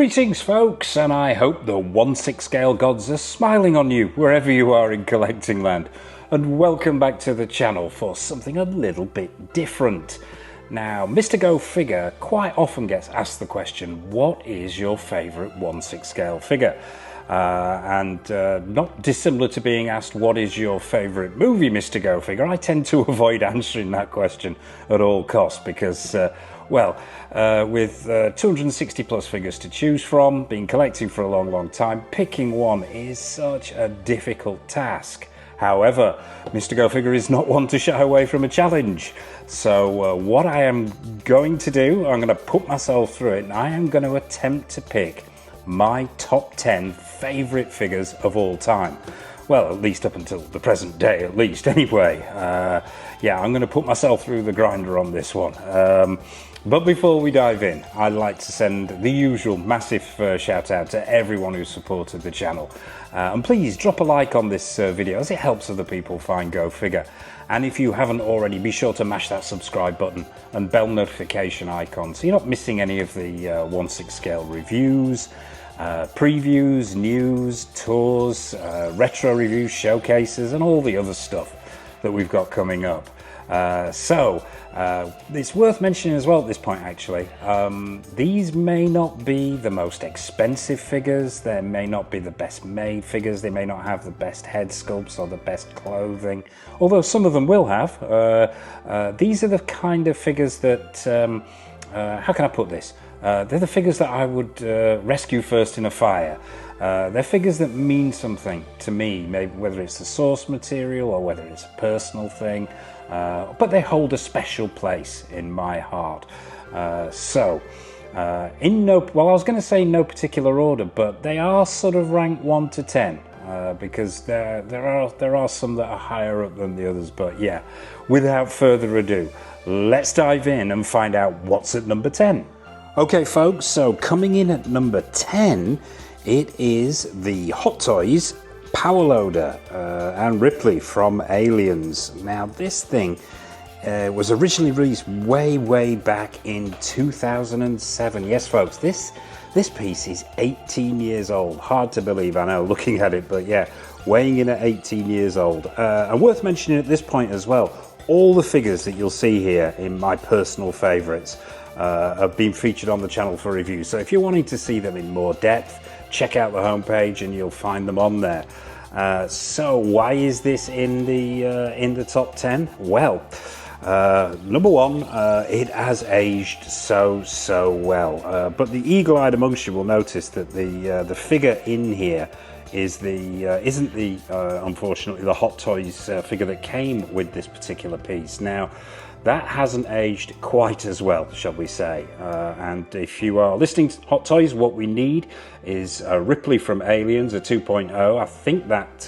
Greetings folks, and I hope the 1/6 scale gods are smiling on you wherever you are in collecting land. And welcome back to the channel for something a little bit different. Now, Mr. Go Figure quite often gets asked the question, what is your favourite 1/6 scale figure? Not dissimilar to being asked, what is your favourite movie, Mr. Go Figure? I tend to avoid answering that question at all costs because, with 260 plus figures to choose from, been collecting for a long time, picking one is such a difficult task. However, Mr. Go Figure is not one to shy away from a challenge. So what I am going to do, I'm going to put myself through it, and I am going to attempt to pick my top 10 favourite figures of all time. Well, at least up until the present day, at least, anyway. Yeah, I'm going to put myself through the grinder on this one. But before we dive in, I'd like to send the usual massive shout out to everyone who supported the channel. And please drop a like on this video as it helps other people find Go Figure. And if you haven't already, be sure to mash that subscribe button and bell notification icon so you're not missing any of the 1/6 scale reviews, previews, news, tours, retro reviews, showcases, and all the other stuff that we've got coming up. It's worth mentioning as well at this point, actually, these may not be the most expensive figures, they may not be the best made figures, they may not have the best head sculpts or the best clothing, although some of them will have. These are the kind of figures that, how can I put this? They're the figures that I would rescue first in a fire. They're figures that mean something to me, maybe whether it's the source material or whether it's a personal thing, but they hold a special place in my heart. I was going to say no particular order, but they are sort of ranked 1 to 10. Because there are some that are higher up than the others. But yeah, without further ado, let's dive in and find out what's at number 10. Okay folks, so coming in at number 10, it is the Hot Toys Power Loader and Ripley from Aliens. Now this thing was originally released way back in 2007. Yes folks, this piece is 18 years old. Hard to believe, I know, looking at it, but yeah, weighing in at 18 years old. And worth mentioning at this point as well, all the figures that you'll see here in my personal favourites have been featured on the channel for review. So if you're wanting to see them in more depth, check out the homepage and you'll find them on there. So why is this in the top 10? Well, number one, it has aged so well. But the eagle-eyed amongst you will notice that the figure in here is isn't unfortunately the Hot Toys figure that came with this particular piece. Now that hasn't aged quite as well, shall we say. And if you are listening to Hot Toys, what we need is a Ripley from Aliens, a 2.0. I think that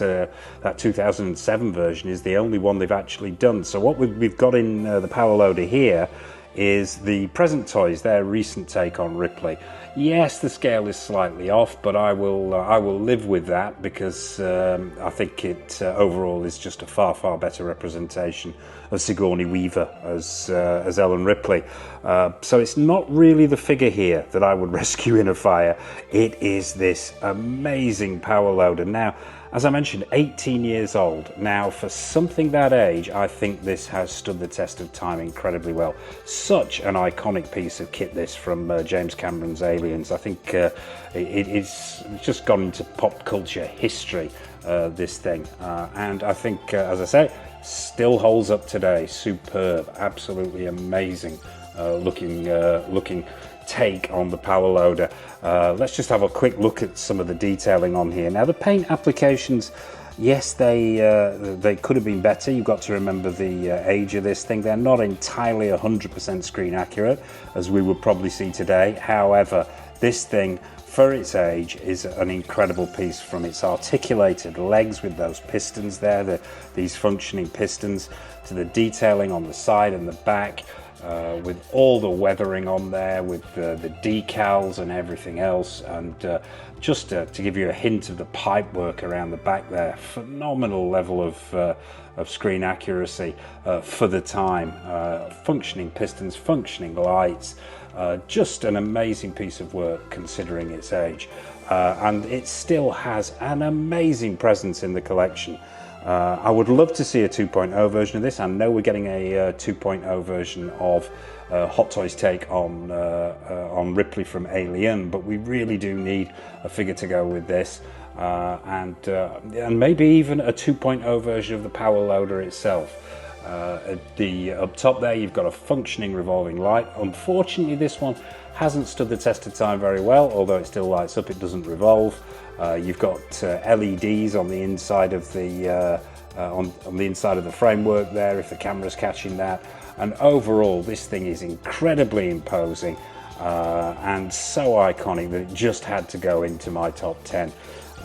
2007 version is the only one they've actually done. So what we've got in the Power Loader here is the present toys, their recent take on Ripley. Yes, the scale is slightly off, but I will live with that because I think it overall is just a far better representation of Sigourney Weaver as Ellen Ripley. So it's not really the figure here that I would rescue in a fire. It is this amazing Power Loader. Now, as I mentioned, 18 years old. Now, for something that age, I think this has stood the test of time incredibly well. Such an iconic piece of kit, this, from James Cameron's Aliens. I think it's just gone into pop culture history, this thing. And I think, as I say, still holds up today. Superb, absolutely amazing looking take on the Power Loader. Let's just have a quick look at some of the detailing on here. Now the paint applications, yes, they could have been better. You've got to remember the age of this thing. They're not entirely 100% screen accurate, as we would probably see today. However, this thing, for its age, is an incredible piece, from its articulated legs with those pistons there, these functioning pistons, to the detailing on the side and the back, with all the weathering on there, with the decals and everything else. And just to give you a hint of the pipe work around the back there, phenomenal level of screen accuracy for the time. Functioning pistons, functioning lights, Just an amazing piece of work considering its age. And it still has an amazing presence in the collection. I would love to see a 2.0 version of this. I know we're getting a 2.0 version of Hot Toys' take on Ripley from Alien, but we really do need a figure to go with this, and maybe even a 2.0 version of the power loader itself. Up top there, you've got a functioning revolving light. Unfortunately, this one hasn't stood the test of time very well, although it still lights up, it doesn't revolve. You've got LEDs on the inside of the on the inside of the framework there, if the camera's catching that. And overall, this thing is incredibly imposing and so iconic that it just had to go into my top 10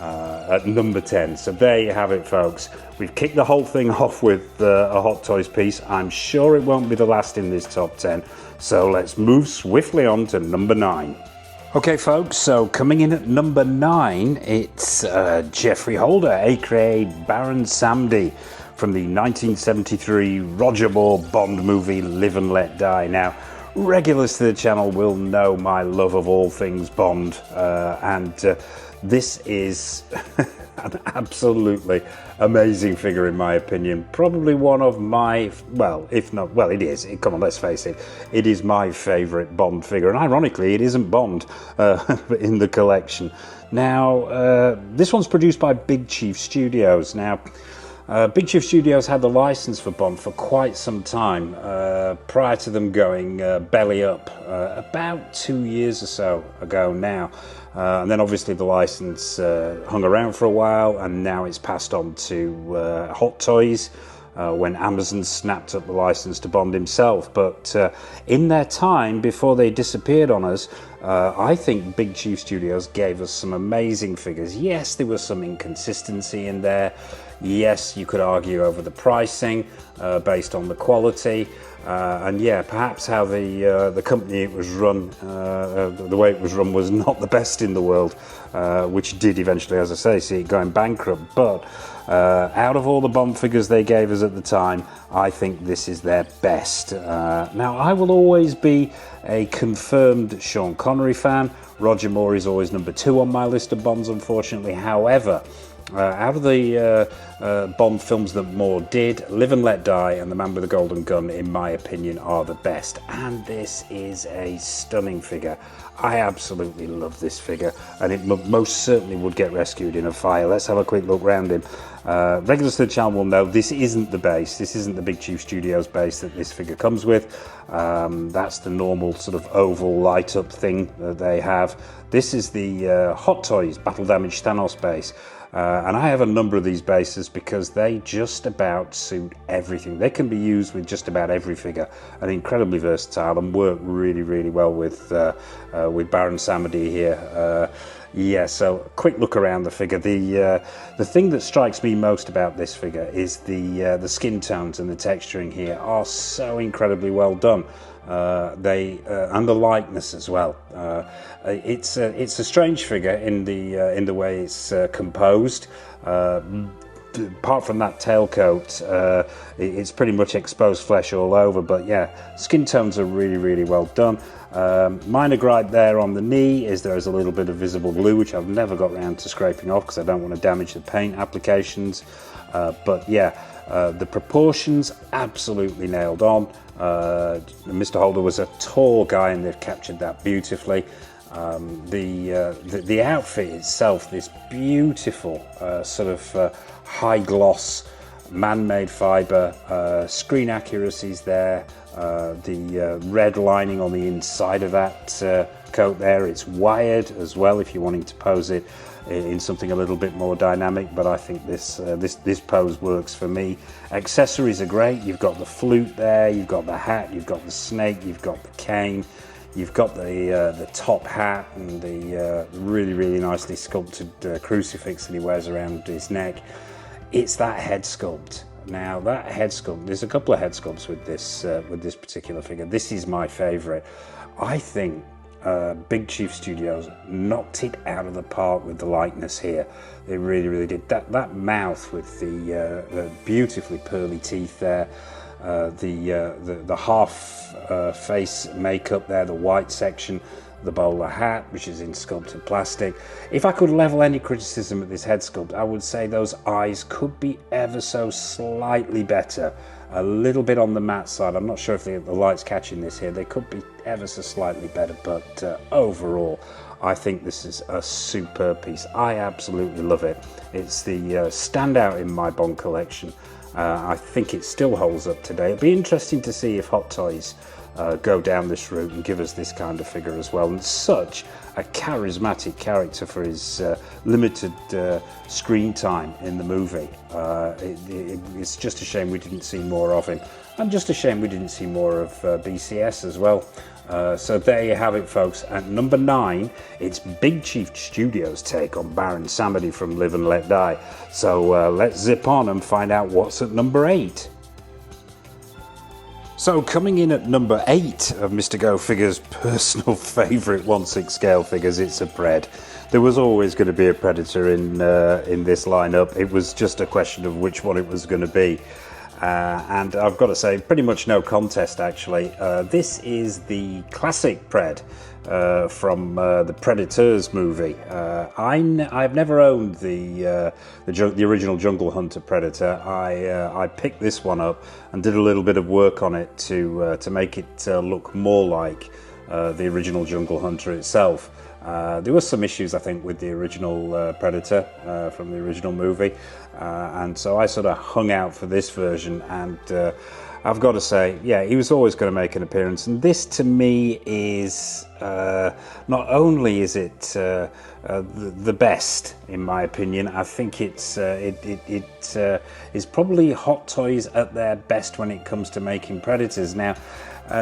at number 10. So there you have it, folks. We've kicked the whole thing off with a Hot Toys piece. I'm sure it won't be the last in this top 10. So let's move swiftly on to number 9. Okay, folks, so coming in at number 9, it's Geoffrey Holder, aka Baron Samedi, from the 1973 Roger Moore Bond movie Live and Let Die. Now, regulars to the channel will know my love of all things Bond, and this is an absolutely amazing figure in my opinion. Probably one of my, well, if not, well, it is. Come on, let's face it. It is my favourite Bond figure, and ironically, it isn't Bond in the collection. Now, this one's produced by Big Chief Studios. Now, Big Chief Studios had the license for Bond for quite some time, prior to them going belly up about 2 years or so ago now. And then obviously the license hung around for a while, and now it's passed on to Hot Toys when Amazon snapped up the license to Bond himself. But in their time, before they disappeared on us, I think Big Chief Studios gave us some amazing figures. Yes, there was some inconsistency in there. Yes, you could argue over the pricing based on the quality. And yeah, perhaps how the company it was run, the way it was run was not the best in the world, which did eventually, as I say, see it going bankrupt. But out of all the Bond figures they gave us at the time, I think this is their best. Now, I will always be a confirmed Sean Connery fan. Roger Moore is always number 2 on my list of Bonds, unfortunately. However, out of the Bond films that Moore did, Live and Let Die and The Man with the Golden Gun, in my opinion, are the best. And this is a stunning figure. I absolutely love this figure, and it most certainly would get rescued in a fire. Let's have a quick look round him. Regulars to the channel will know this isn't the base. This isn't the Big Chief Studios base that this figure comes with. That's the normal sort of oval light up thing that they have. This is the Hot Toys Battle Damage Thanos base. And I have a number of these bases because they just about suit everything. They can be used with just about every figure, and incredibly versatile, and work really, really well with Baron Samedi here. Yeah, so quick look around the figure. The thing that strikes me most about this figure is the skin tones and the texturing here are so incredibly well done. And the likeness as well. It's a strange figure in the way it's composed. Apart from that tailcoat, it's pretty much exposed flesh all over. But yeah, skin tones are really, really well done. Minor gripe there on the knee is there is a little bit of visible glue, which I've never got around to scraping off because I don't want to damage the paint applications. But yeah, the proportions absolutely nailed on. Mr. Holder was a tall guy, and they've captured that beautifully. The outfit itself, this beautiful sort of high gloss man-made fibre, screen accuracies there, the red lining on the inside of that coat there. It's wired as well if you're wanting to pose it in something a little bit more dynamic, but I think this pose works for me. Accessories are great. You've got the flute there, you've got the hat, you've got the snake, you've got the cane, you've got the top hat, and the really, really nicely sculpted crucifix that he wears around his neck. It's that head sculpt. Now, that head sculpt, there's a couple of head sculpts with this particular figure. This is my favourite. I think Big Chief Studios knocked it out of the park with the likeness here. They really, really did. That mouth with the beautifully pearly teeth there, the half face makeup there, the white section, the bowler hat, which is in sculpted plastic. If I could level any criticism at this head sculpt, I would say those eyes could be ever so slightly better. A little bit on the matte side. I'm not sure if the light's catching this here. They could be ever so slightly better, but overall, I think this is a superb piece. I absolutely love it. It's the standout in my Bond collection. I think it still holds up today. It'd be interesting to see if Hot Toys go down this route and give us this kind of figure as well. And such a charismatic character for his limited screen time in the movie. It's just a shame we didn't see more of him, and just a shame we didn't see more of BCS as well. So there you have it, folks. At number 9, it's Big Chief Studios' take on Baron Samedi from Live and Let Die. So let's zip on and find out what's at number 8. So coming in at number 8 of Mr. Go Figure's personal favourite 1/6 scale figures, it's a Pred. There was always going to be a Predator in this lineup. It was just a question of which one it was going to be. And I've got to say, pretty much no contest actually. This is the classic Pred from the Predators movie. I've never owned the original Jungle Hunter Predator. I picked this one up and did a little bit of work on it to make it look more like the original Jungle Hunter itself. There were some issues, I think, with the original Predator from the original movie, and so I sort of hung out for this version, and I've got to say, yeah, he was always going to make an appearance, and this to me is not only is it the best, in my opinion, I think it is probably Hot Toys at their best when it comes to making Predators. Now,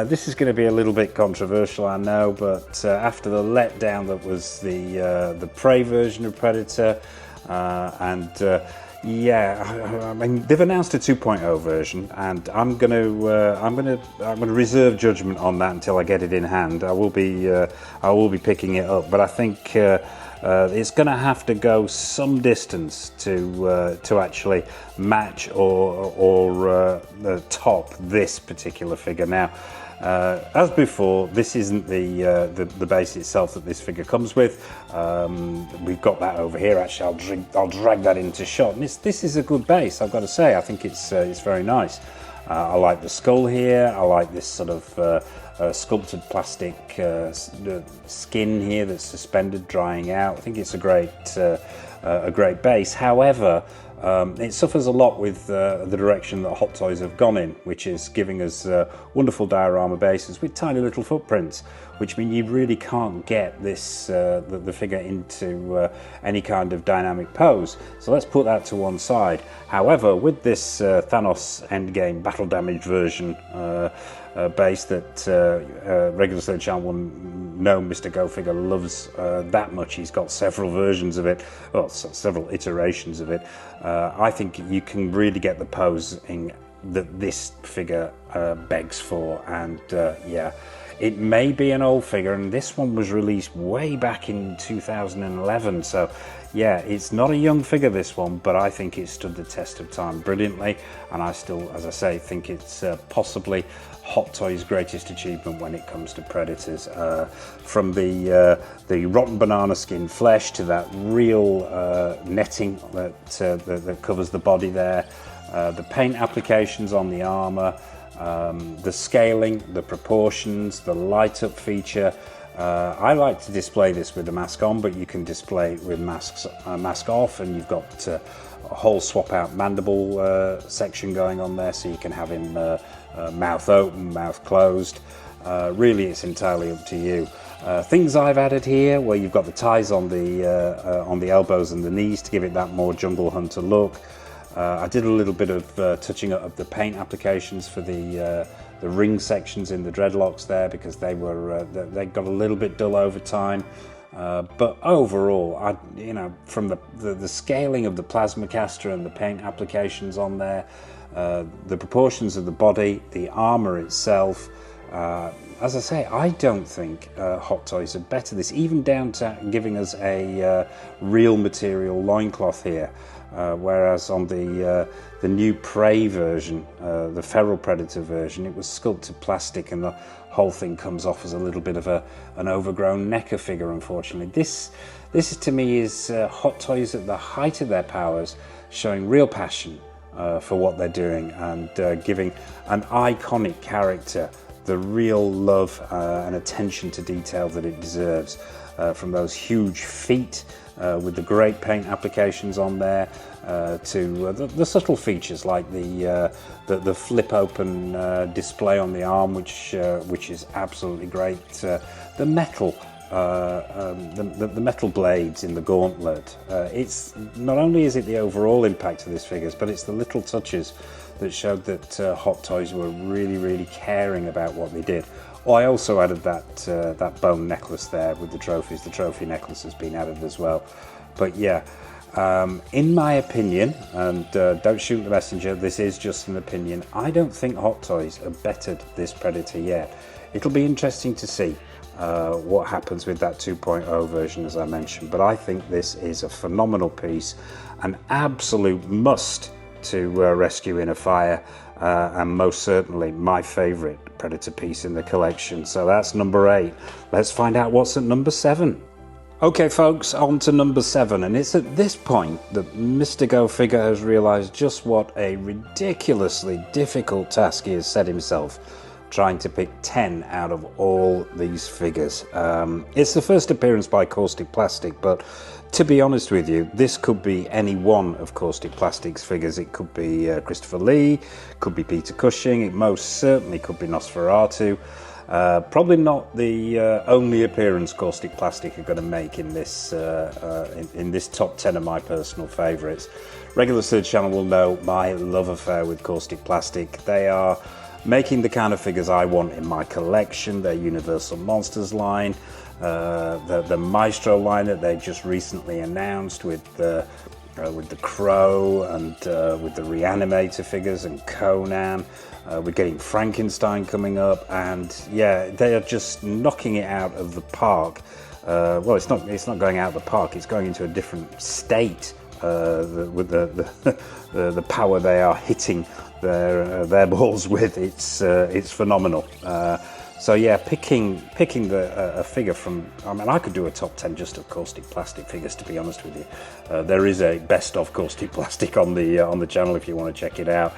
this is going to be a little bit controversial, I know, but after the letdown that was the Prey version of Predator, yeah, I mean, they've announced a 2.0 version, and I'm going to reserve judgment on that until I get it in hand. I will be picking it up, but I think it's going to have to go some distance to actually match or top this particular figure. Now, as before, this isn't the base itself that this figure comes with. We've got that over here. Actually, I'll drag that into shot. And this is a good base, I've got to say. I think it's very nice. I like the skull here. I like this sort of sculpted plastic skin here that's suspended, drying out. I think it's a great base. However, it suffers a lot with the direction that Hot Toys have gone in, which is giving us wonderful diorama bases with tiny little footprints, which mean you really can't get this the figure into any kind of dynamic pose. So let's put that to one side. However, with this Thanos Endgame battle damage version base that regular Sledge Channel will know Mr. Go Figure loves that much. He's got several versions of it, well, several iterations of it. I think you can really get the posing that this figure begs for, and yeah, it may be an old figure, and this one was released way back in 2011, so yeah, it's not a young figure, this one, but I think it stood the test of time brilliantly, and I still, as I say, think it's possibly Hot Toys' greatest achievement when it comes to Predators. From the rotten banana skin flesh to that real netting that covers the body there, the paint applications on the armor, the scaling, the proportions, the light up feature. I like to display this with the mask on, but you can display it with mask off, and you've got a whole swap out mandible section going on there, so you can have him mouth open, mouth closed. Really, it's entirely up to you. Things I've added here, where you've got the ties on the elbows and the knees to give it that more Jungle Hunter look. I did a little bit of touching up of the paint applications for the ring sections in the dreadlocks there, because they got a little bit dull over time. But overall, from the scaling of the plasma caster and the paint applications on there, the proportions of the body, the armor itself, as I say, I don't think Hot Toys are better this, even down to giving us a real material loincloth here. whereas on the new Prey version, the Feral Predator version, it was sculpted plastic, and the whole thing comes off as a little bit of an overgrown NECA figure, unfortunately. This to me is Hot Toys at the height of their powers, showing real passion for what they're doing, and giving an iconic character the real love and attention to detail that it deserves. From those huge feet with the great paint applications on there, to the subtle features like the flip open display on the arm, which is absolutely great. The metal. The metal blades in the gauntlet. It's not only is it the overall impact of this figures, but it's the little touches that showed that Hot Toys were really caring about what they did. Oh, I also added that bone necklace there with the trophies. The trophy necklace has been added as well. But yeah, in my opinion, and don't shoot the messenger, this is just an opinion, I don't think Hot Toys have bettered this Predator yet. It'll be interesting to see what happens with that 2.0 version, as I mentioned, but I think this is a phenomenal piece, an absolute must to rescue in a fire, and most certainly my favourite Predator piece in the collection. So that's number 8. Let's find out what's at number 7. Okay folks, on to number 7, and it's at this point that Mr. Go Figure has realised just what a ridiculously difficult task he has set himself, trying to pick 10 out of all these figures. It's the first appearance by Caustic Plastic, but to be honest with you, this could be any one of Caustic Plastic's figures. It could be Christopher Lee, could be Peter Cushing, it most certainly could be Nosferatu. Probably not the only appearance Caustic Plastic are going to make in this in this top 10 of my personal favourites. Regulars to the channel will know my love affair with Caustic Plastic. They are making the kind of figures I want in my collection. Their Universal Monsters line, the Maestro line that they just recently announced with the Crow, and with the Reanimator figures and Conan. We're getting Frankenstein coming up, and yeah, they are just knocking it out of the park. Well, it's not going out of the park, it's going into a different state with the power they are hitting their balls with. It's phenomenal. So yeah, picking a figure from, I mean, I could do a top 10 just of Caustic Plastic figures, to be honest with you. There is a best of Caustic Plastic on the channel if you want to check it out.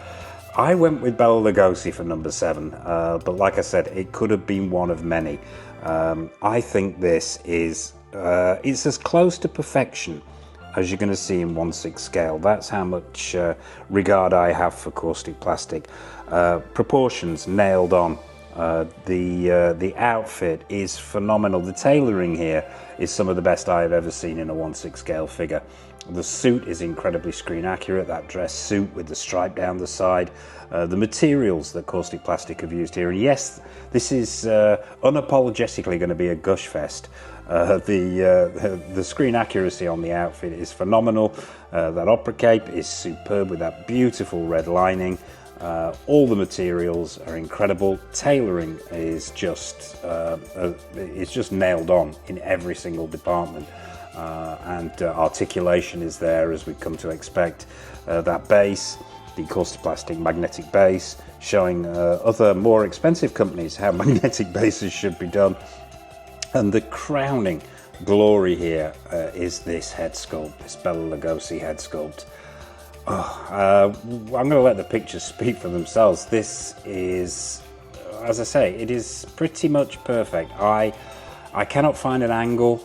I went with Bela Lugosi for number 7, but like I said, it could have been one of many. I think this is it's as close to perfection as you're going to see in 1/6 scale. That's how much regard I have for Caustic Plastic. Proportions nailed on. The outfit is phenomenal. The tailoring here is some of the best I have ever seen in a 1/6 scale figure. The suit is incredibly screen accurate, that dress suit with the stripe down the side. The materials that Caustic Plastic have used here, and yes, this is unapologetically going to be a gush fest. The screen accuracy on the outfit is phenomenal. That opera cape is superb with that beautiful red lining. All the materials are incredible. Tailoring is just it's just nailed on in every single department, and articulation is there, as we've come to expect. That base, the Caustic Plastic magnetic base, showing other more expensive companies how magnetic bases should be done. And the crowning glory here is this head sculpt, this Bela Lugosi head sculpt. I'm going to let the pictures speak for themselves. This is, as I say, it is pretty much perfect. I cannot find an angle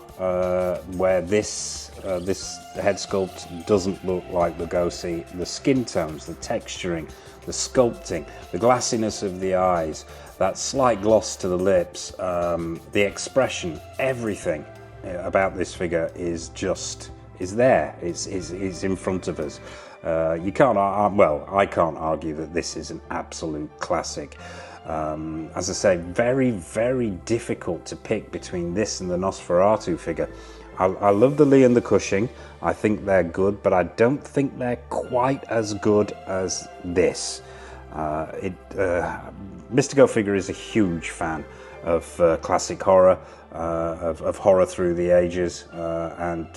where this head sculpt doesn't look like Lugosi. The skin tones, the texturing, the sculpting, the glassiness of the eyes, that slight gloss to the lips, the expression, everything about this figure is there. It's in front of us. You can't, well, I can't argue that this is an absolute classic. As I say, very, very difficult to pick between this and the Nosferatu figure. I love the Lee and the Cushing. I think they're good, but I don't think they're quite as good as this. Mr. Go Figure is a huge fan of classic horror, of horror through the ages, and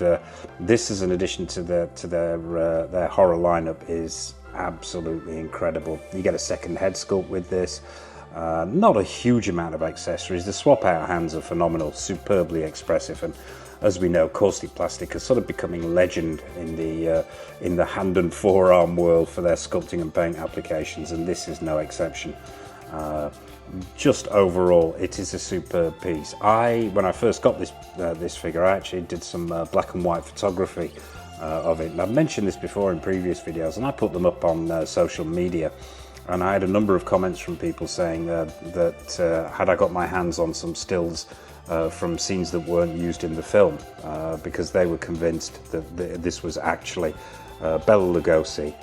this, as an addition to their horror lineup, is absolutely incredible. You get a second head sculpt with this. Not a huge amount of accessories. The swap out hands are phenomenal, superbly expressive, and as we know, caustic plastic is sort of becoming legend in the hand and forearm world for their sculpting and paint applications, and this is no exception. Just overall, it is a superb piece. When I first got this figure, I actually did some black and white photography of it, and I've mentioned this before in previous videos, and I put them up on social media, and I had a number of comments from people saying that had I got my hands on some stills from scenes that weren't used in the film, because they were convinced that this was actually Bela Lugosi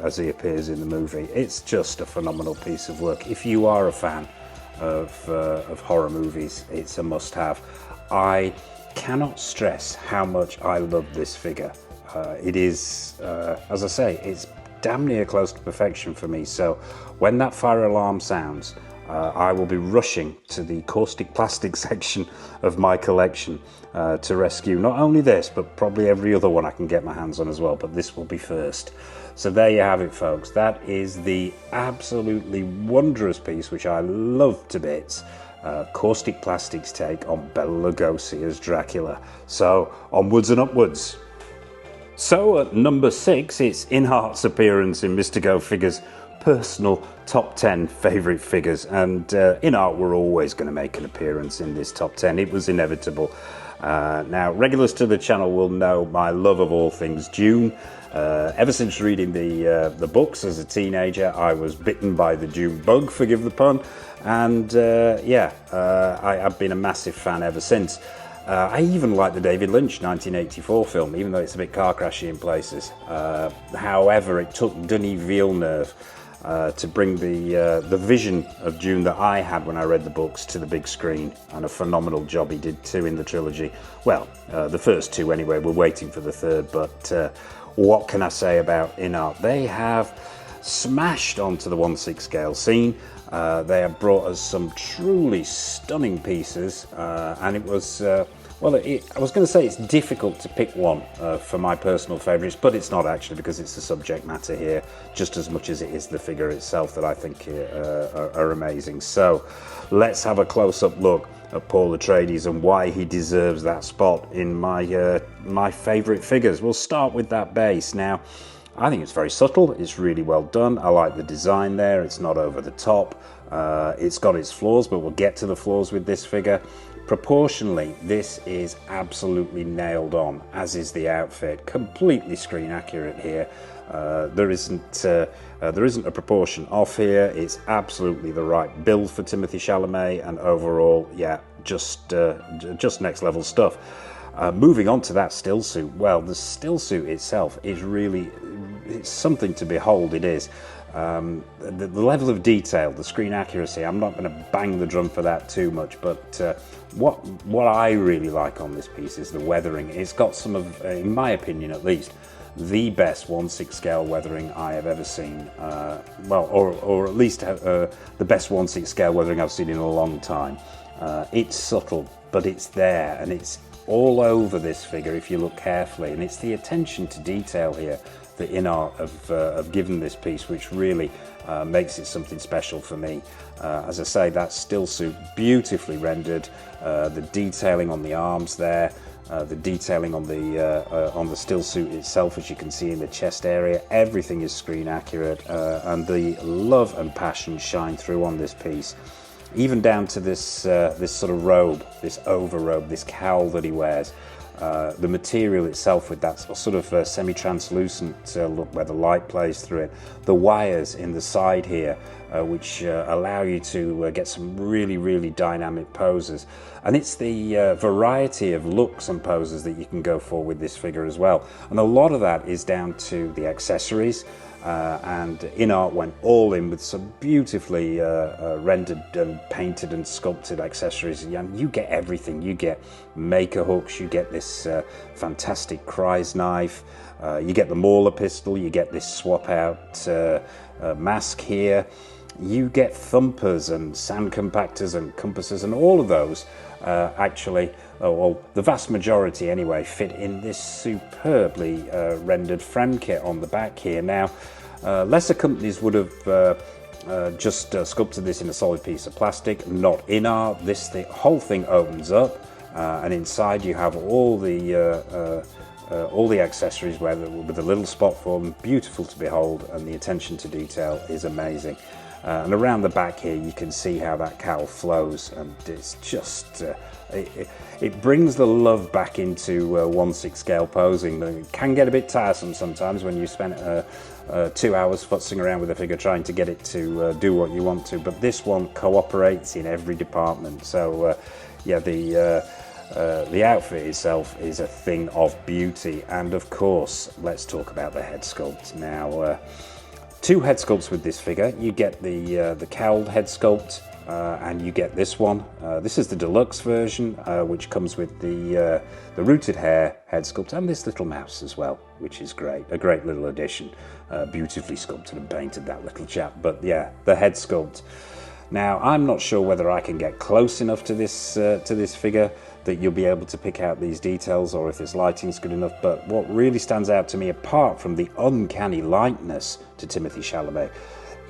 as he appears in the movie. It's just a phenomenal piece of work. If you are a fan of horror movies, it's a must-have. I cannot stress how much I love this figure. It is, as I say, it's damn near close to perfection for me. So when that fire alarm sounds, I will be rushing to the caustic plastic section of my collection to rescue not only this, but probably every other one I can get my hands on as well, but this will be first. So there you have it, folks. That is the absolutely wondrous piece, which I love to bits. Caustic Plastic's take on Bela Lugosi as Dracula. So onwards and upwards. So at number 6, it's InArt's appearance in Mr. Go Figures' personal top 10 favourite figures, and InArt were always going to make an appearance in this top 10. It was inevitable. Now, regulars to the channel will know my love of all things Dune. Ever since reading the books as a teenager, I was bitten by the Dune bug, forgive the pun, and I've been a massive fan ever since. I even like the David Lynch 1984 film, even though it's a bit car crashy in places. However, it took Denis Villeneuve to bring the vision of Dune that I had when I read the books to the big screen, and a phenomenal job he did too in the trilogy. Well, the first two anyway. We're waiting for the third, but what can I say about InArt? They have smashed onto the 1/6 scale scene. They have brought us some truly stunning pieces, and it was I was going to say it's difficult to pick one for my personal favourites, but it's not actually, because it's the subject matter here just as much as it is the figure itself that I think are amazing. So let's have a close-up look at Paul Atreides and why he deserves that spot in my favourite figures. We'll start with that base. Now, I think it's very subtle, it's really well done. I like the design there, it's not over the top. It's got its flaws, but we'll get to the flaws with this figure. Proportionally, this is absolutely nailed on, as is the outfit. Completely screen accurate here. There isn't a proportion off here. It's absolutely the right build for Timothée Chalamet, and overall, yeah, just next level stuff. Moving on to that still suit, well, the still suit itself is really, it's something to behold, it is. The level of detail, the screen accuracy, I'm not going to bang the drum for that too much, but what I really like on this piece is the weathering. It's got some of, in my opinion at least, the best 1/6 scale weathering I have ever seen. Or at least the best 1/6 scale weathering I've seen in a long time. It's subtle, but it's there, and it's all over this figure if you look carefully, and it's the attention to detail here that InArt have given this piece, which really makes it something special for me. As I say, that still suit, beautifully rendered. The detailing on the arms there, the detailing on the still suit itself, as you can see in the chest area, everything is screen accurate, and the love and passion shine through on this piece. Even down to this sort of robe, this overrobe, this cowl that he wears. The material itself with that sort of semi-translucent look where the light plays through it. The wires in the side here, which allow you to get some really, really dynamic poses. And it's the variety of looks and poses that you can go for with this figure as well. And a lot of that is down to the accessories. And InArt went all in with some beautifully rendered and painted and sculpted accessories. And you get everything. You get maker hooks, you get this fantastic Kry's knife, you get the Mauler pistol, you get this swap out mask here. you get thumpers and sand compactors and compasses, and all of those actually, well, the vast majority anyway, fit in this superbly rendered frame kit on the back here. Now, lesser companies would have just sculpted this in a solid piece of plastic, not InArt. This whole thing opens up, and inside you have all the accessories with a little spot for them, beautiful to behold, and the attention to detail is amazing. And around the back here you can see how that cowl flows, and it's just it brings the love back into 1/6 scale posing. It can get a bit tiresome sometimes when you spend 2 hours futzing around with a figure trying to get it to do what you want to, but this one cooperates in every department. So yeah, the outfit itself is a thing of beauty. And of course, let's talk about the head sculpt now. 2 head sculpts with this figure. You get the cowled head sculpt, and you get this one. This is the deluxe version, which comes with the rooted hair head sculpt and this little mouse as well, which is great. A great little addition. Beautifully sculpted and painted, that little chap. But yeah, the head sculpt. Now, I'm not sure whether I can get close enough to this figure that you'll be able to pick out these details, or if this lighting's good enough, but what really stands out to me, apart from the uncanny likeness to Timothée Chalamet,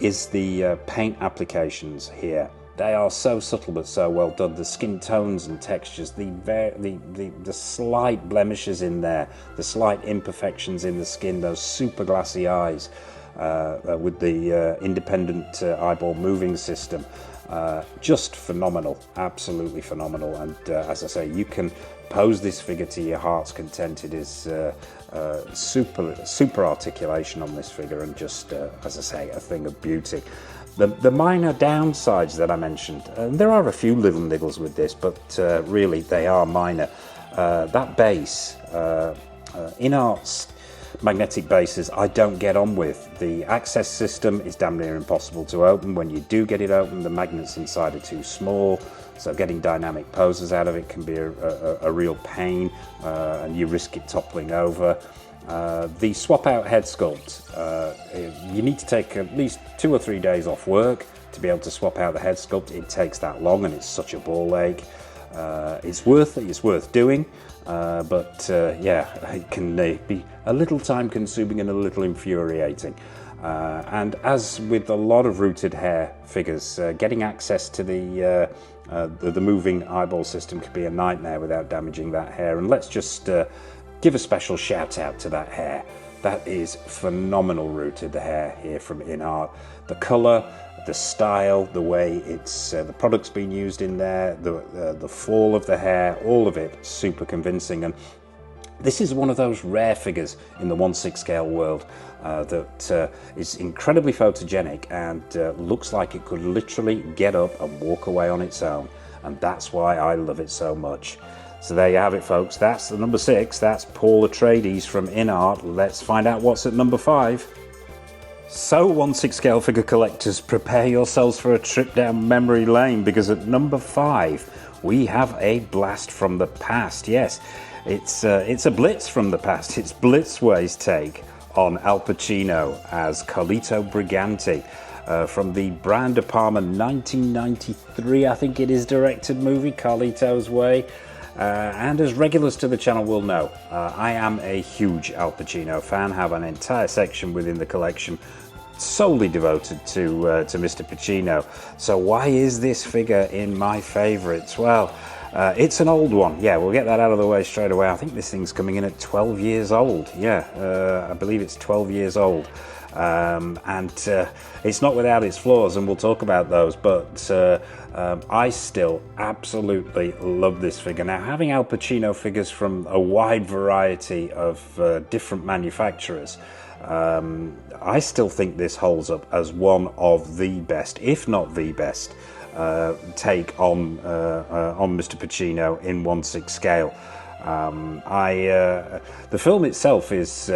is the paint applications here. They are so subtle but so well done. The skin tones and textures, the slight blemishes in there, the slight imperfections in the skin, those super glassy eyes, with the independent eyeball moving system. Just phenomenal, absolutely phenomenal. And as I say, you can pose this figure to your heart's content. It is super articulation on this figure, and just as I say, a thing of beauty. The minor downsides that I mentioned, there are a few little niggles with this, but really they are minor. That base, InArt's magnetic bases, I don't get on with. The access system is damn near impossible to open. When you do get it open, the magnets inside are too small, so getting dynamic poses out of it can be a real pain, and you risk it toppling over. The swap out head sculpt, you need to take at least 2 or 3 days off work to be able to swap out the head sculpt. It takes that long, and it's such a ball ache. It's worth doing, but yeah, it can be a little time consuming and a little infuriating. And as with a lot of rooted hair figures, getting access to the moving eyeball system can be a nightmare without damaging that hair. And let's just give a special shout out to that hair. That is phenomenal rooted hair here from InArt. The colour, the style, the way it's the product's been used in there, the fall of the hair, all of it super convincing. And this is one of those rare figures in the 1/6 scale world that is incredibly photogenic and looks like it could literally get up and walk away on its own, and that's why I love it so much. So there you have it, folks. That's the number 6. That's Paul Atreides from InArt. Let's find out what's at number 5. So 1/6 scale figure collectors, prepare yourselves for a trip down memory lane, because at number 5 we have a blast from the past. Yes, it's a blitz from the past. It's Blitzway's take on Al Pacino as Carlito Briganti from the Brian De Palma 1993, I think it is, directed movie, Carlito's Way. And as regulars to the channel will know, I am a huge Al Pacino fan, have an entire section within the collection solely devoted to Mr. Pacino. So why is this figure in my favourites? Well, it's an old one. Yeah, we'll get that out of the way straight away. I think this thing's coming in at 12 years old. Yeah, I believe it's 12 years old. And it's not without its flaws, and we'll talk about those, but I still absolutely love this figure. Now, having Al Pacino figures from a wide variety of different manufacturers, I still think this holds up as one of the best, if not the best, take on Mr. Pacino in 1/6 scale. The film itself is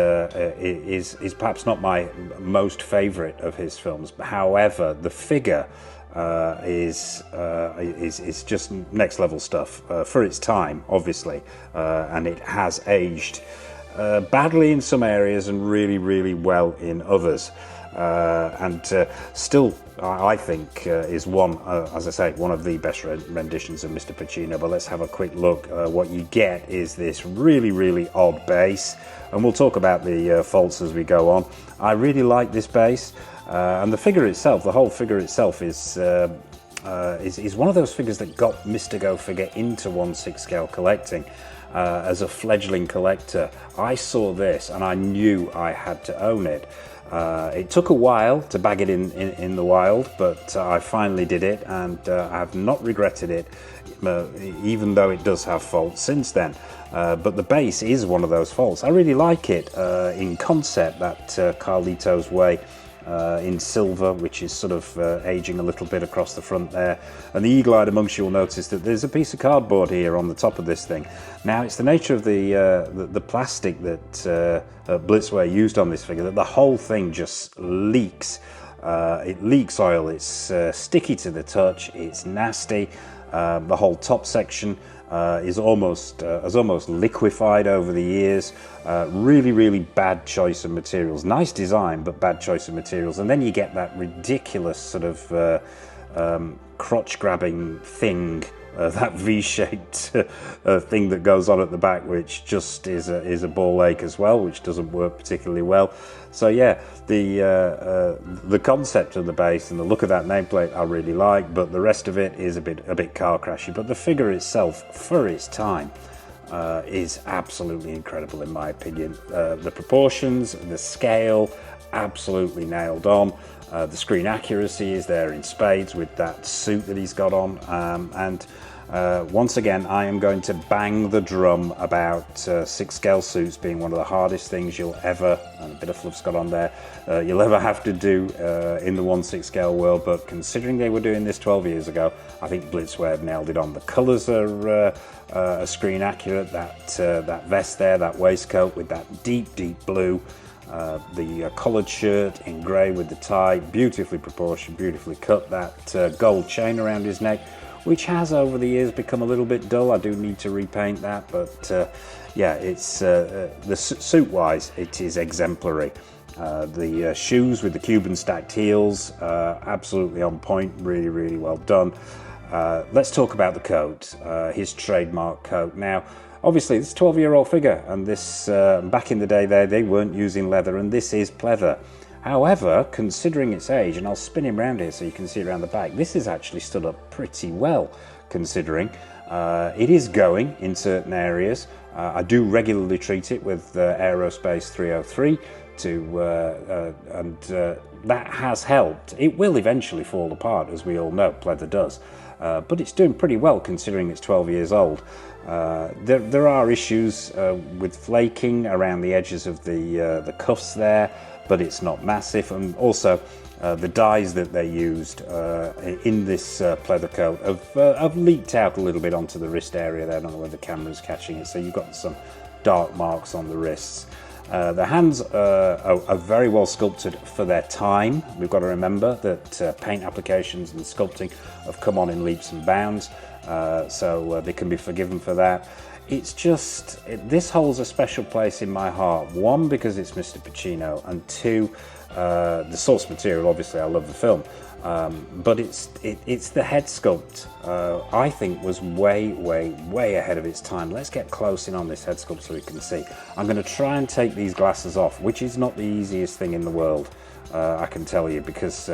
perhaps not my most favourite of his films. However, the figure is just next level stuff for its time, obviously, and it has aged badly in some areas and really, really well in others. Still, I think, is one, as I say, one of the best renditions of Mr. Pacino. But let's have a quick look. What you get is this really, really odd bass, and we'll talk about the faults as we go on. I really like this bass, and the figure itself, the whole figure itself is one of those figures that got Mr. Go Figure into 1/6 scale collecting. As a fledgling collector, I saw this and I knew I had to own it. It took a while to bag it in the wild, but I finally did it, and I have not regretted it, even though it does have faults since then. But the base is one of those faults. I really like it in concept, that Carlito's way. In silver, which is sort of aging a little bit across the front there. And the eagle-eyed amongst you will notice that there's a piece of cardboard here on the top of this thing. Now, it's the nature of the plastic that Blitzway used on this figure that the whole thing just leaks. It leaks oil, it's sticky to the touch, it's nasty. The whole top section has almost liquefied over the years. Really, really bad choice of materials. Nice design, but bad choice of materials. And then you get that ridiculous sort of crotch-grabbing thing, that V-shaped thing that goes on at the back, which just is a ball ache as well, which doesn't work particularly well. So yeah, the concept of the base and the look of that nameplate I really like, but the rest of it is a bit car crashy. But the figure itself, for its time, is absolutely incredible in my opinion. The proportions, the scale, absolutely nailed on. The screen accuracy is there in spades with that suit that he's got on, and once again I am going to bang the drum about 6 scale suits being one of the hardest things you'll ever, and a bit of fluff's got on there, you'll ever have to do in the 1/6 scale world. But considering they were doing this 12 years ago, I think Blitzway have nailed it on. The colours are screen accurate, that vest there, that waistcoat with that deep blue. The collared shirt in grey with the tie, beautifully proportioned, beautifully cut. That gold chain around his neck, which has over the years become a little bit dull. I do need to repaint that, but yeah, it's the suit-wise, it is exemplary. The shoes with the Cuban stacked heels, absolutely on point, really, really well done. Let's talk about the coat, his trademark coat. Now, obviously, this 12-year-old figure, and this back in the day they weren't using leather, and this is pleather. However, considering its age, and I'll spin him around here so you can see around the back, this is actually stood up pretty well, considering. It is going in certain areas. I do regularly treat it with Aerospace 303, and that has helped. It will eventually fall apart, as we all know, pleather does. But it's doing pretty well considering it's 12 years old. There are issues with flaking around the edges of the cuffs there, but it's not massive. And also the dyes that they used in this pleather coat have leaked out a little bit onto the wrist area there. I don't know whether the camera's catching it, so you've got some dark marks on the wrists. The hands are very well sculpted for their time. We've got to remember that paint applications and sculpting have come on in leaps and bounds, so they can be forgiven for that. It's just, this holds a special place in my heart. One, because it's Mr. Pacino, and two, the source material. Obviously, I love the film, but it's the head sculpt. I think was way ahead of its time. Let's get close in on this head sculpt so we can see. I'm going to try and take these glasses off, which is not the easiest thing in the world, I can tell you, because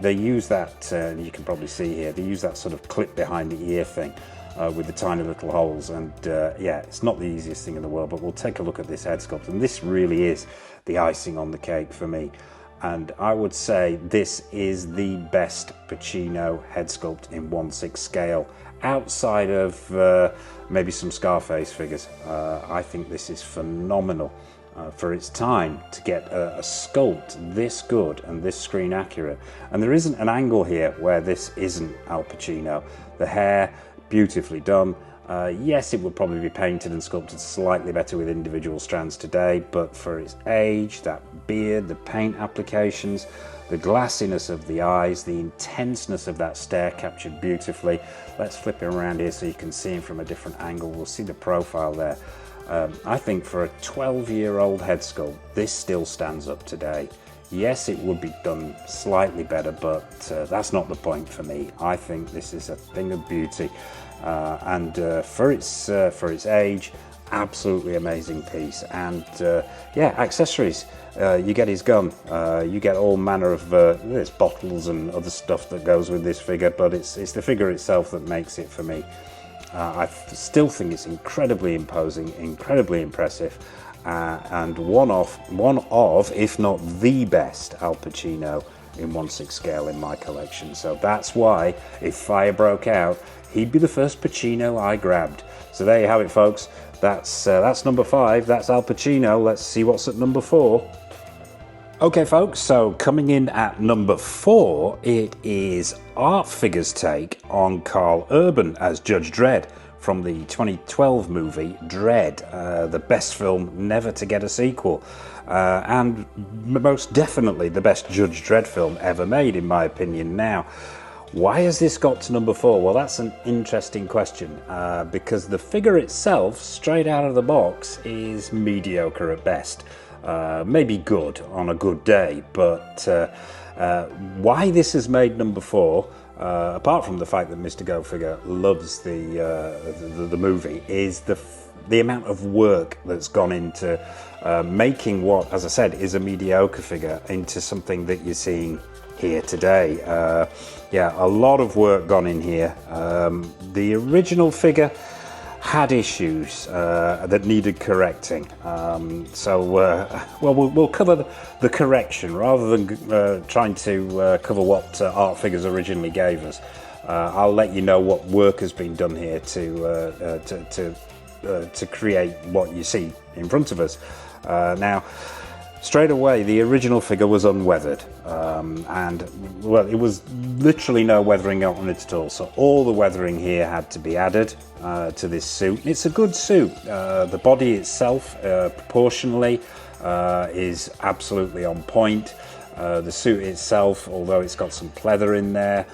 they use that. You can probably see here. They use that sort of clip behind the ear thing. With the tiny little holes, and yeah, it's not the easiest thing in the world, but we'll take a look at this head sculpt, and this really is the icing on the cake for me. And I would say this is the best Pacino head sculpt in 1/6 scale, outside of maybe some Scarface figures. I think this is phenomenal for its time to get a sculpt this good and this screen accurate. And there isn't an angle here where this isn't Al Pacino. The hair, beautifully done. Yes, it would probably be painted and sculpted slightly better with individual strands today, but for its age, that beard, the paint applications, the glassiness of the eyes, the intenseness of that stare captured beautifully. Let's flip him around here so you can see him from a different angle. We'll see the profile there. I think for a 12-year-old head sculpt, this still stands up today. Yes, it would be done slightly better, but that's not the point for me. I think this is a thing of beauty, and for its age, absolutely amazing piece. And yeah, accessories. You get his gun. You get all manner of there's bottles and other stuff that goes with this figure, but it's the figure itself that makes it for me. I still think it's incredibly imposing, incredibly impressive. And one of, if not the best Al Pacino in 1/6 scale in my collection. So that's why, if fire broke out, he'd be the first Pacino I grabbed. So there you have it, folks. That's number 5. That's Al Pacino. Let's see what's at number 4. Okay, folks. So coming in at number 4, it is Art Figure's take on Karl Urban as Judge Dredd, from the 2012 movie Dredd, the best film never to get a sequel, and most definitely the best Judge Dredd film ever made, in my opinion. Now, why has this got to number 4? Well, that's an interesting question, because the figure itself, straight out of the box, is mediocre at best. Maybe good on a good day, but why this has made number 4, apart from the fact that Mr. Go Figure loves the movie, is the amount of work that's gone into making what, as I said, is a mediocre figure into something that you're seeing here today. Yeah, a lot of work gone in here. The original figure had issues that needed correcting. So we'll cover the correction rather than trying to cover what Art Figures originally gave us. I'll let you know what work has been done here to create what you see in front of us. Now, straight away, the original figure was unweathered, and well, it was literally no weathering on it at all. So all the weathering here had to be added to this suit. It's a good suit. The body itself, proportionally, is absolutely on point. The suit itself, although it's got some pleather in there,